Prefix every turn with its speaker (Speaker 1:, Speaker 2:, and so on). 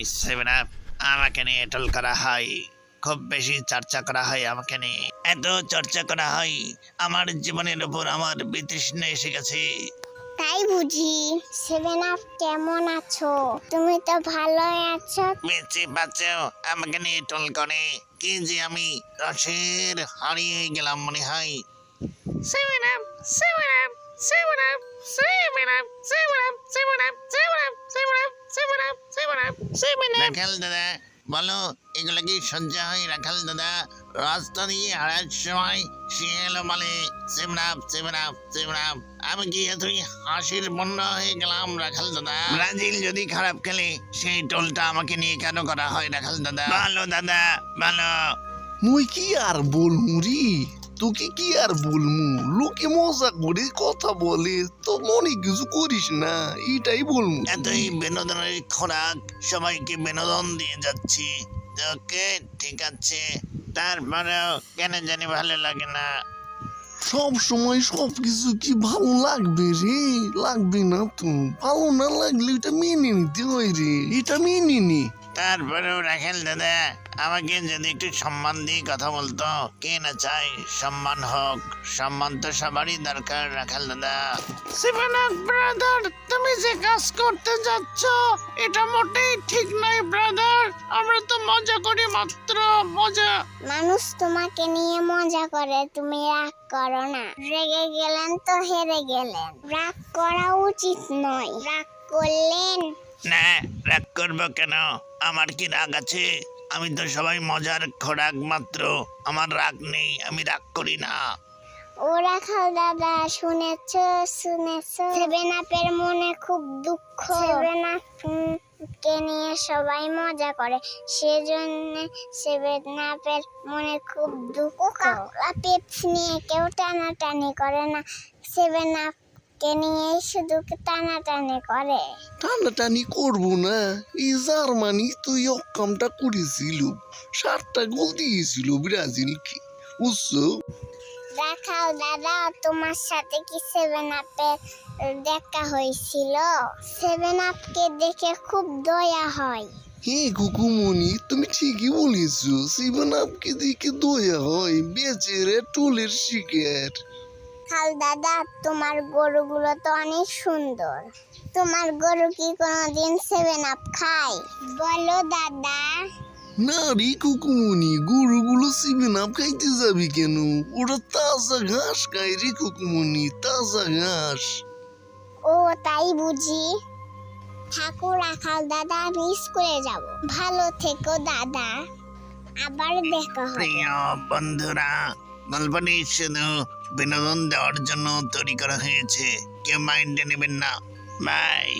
Speaker 1: সময় seven up আমাকে নিয়ে টোল করা হয়, খুব বেশি চর্চা করা হয় আমাকে নিয়ে। এত চর্চা করা হয় আমার জীবনের উপর আমার বিতৃষ্ণা এসে গেছে।
Speaker 2: তাই বুঝি? সেভেন আপ কেমন আছো? তুমি তো ভালোই আছো।
Speaker 1: বেঁচে বাঁচাও আমাকে নিয়ে টোল করে, কি যে আমি রসের হারিয়ে গেলাম মনে হয়। Seven up seven up seven up seven up seven up seven up seven up seven up seven up seven up seven up. Rakhal দাদা বলো, এগুলো কি সহ্য হয়? রাখাল দাদা রাস্তা দিয়ে হারার সময় সে এলো বলে seven up seven up seven up. আমি কি এতই হাসির বন্যা হয়ে গেলাম রাখাল দাদা? ব্রাজিল যদি খারাপ খেলে সেই টোলটা আমাকে নিয়ে কেন করা হয় রাখাল দাদা? ভালো দাদা ভালো।
Speaker 3: মুই কি আর বলমু রে, তোকে কি আর বলমু? লোকে মজা করে কথা বলে তো মনে কিছু করিস না, এটাই বলমু।
Speaker 1: এতই বিনোদনের খোরাক সবাইকে বিনোদন দিয়ে যাচ্ছি, ওকে ঠিক আছে, তারপরেও কেন জানি ভালো লাগে না।
Speaker 3: সব সময় সব কিছু কি ভালো লাগবে রে? লাগবে না তো, ভালো না লাগলে এটা মেনে নিতে হয় রে, এটা মেনে নি।
Speaker 1: তারপরেও রাখেল দাদা আমাকে যদি একটু সম্মান দিয়ে কথা বলতো, কে না চাই সম্মান হোক, সম্মান তো সবারই দরকার রাখাল দাদা। সেভেন আপ ব্রাদার, তুমি যে কাজ করতে যাচ্ছ এটা মোটেই ঠিক নয় ব্রাদার, আমরা তো মজা করি মাত্র, মজা।
Speaker 2: মানুষ তোমাকে নিয়ে মজা করে, তুমি রাগ করো না। রেগে গেলেন তো হেরে গেলেন, রাগ করা উচিত নয়। রাগ করলেন
Speaker 1: না, রাগ করবো কেন? আমার কি রাগ আছে? আমি তো সবাই মজার খোরাক মাত্র, আমার রাগ নেই, আমি রাগ করি না।
Speaker 2: ও রাখাল দাদা, শুনেছো শুনেছো সেভেন আপের মনে খুব দুঃখ। সেভেন আপ কে নিয়ে সবাই মজা করে, সেজন্য সেভেন আপের মনে খুব দুঃখ। পেপসি নিয়ে কেউ টানাটানি করে না, সেভেন আপ কে নিয়ে শুধু টানাটানি করে।
Speaker 3: টানাটানি করবো না, এই জার্মানি তো এই অক্কামটা করেছিল, 7টা গোল দিয়েছিল ব্রাজিলকে, বুঝছো?
Speaker 2: রাখাল দাদা, তোমার সাথে কি সেভেন আপের দেখা হয়েছিল? সেভেন আপকে দেখে খুব দয়া হয়।
Speaker 3: হে কুকুমনি, তুমি ঠিকই বলেছো, 7 আপকে দেখে দয়া হয়, বেচারে টোলের শিকার।
Speaker 2: খাল দাদা, তোমার গরুগুলো তো অনেক সুন্দর, তোমার গরু কি কোনোদিন সেভেন আপ খায়? বলো দাদা।
Speaker 3: না রে কুকুমনি, গরুগুলো 7 আপ খাইতে যাবি কেন? ওরা তাজা ঘাস খায় রে কুকুমনি, তাজা ঘাস।
Speaker 2: ও তাই বুঝি? ঠাকুর রাখাল দাদা, আমি স্কুলে যাব। ভালো থেকো দাদা, আবার দেখা হবে।
Speaker 1: প্রিয় বন্ধুরা, গল্পটি শুধু বিনোদন দেওয়ার জন্য তৈরি করা হয়েছে, কেউ মাইন্ডে নেবেন না। বাই।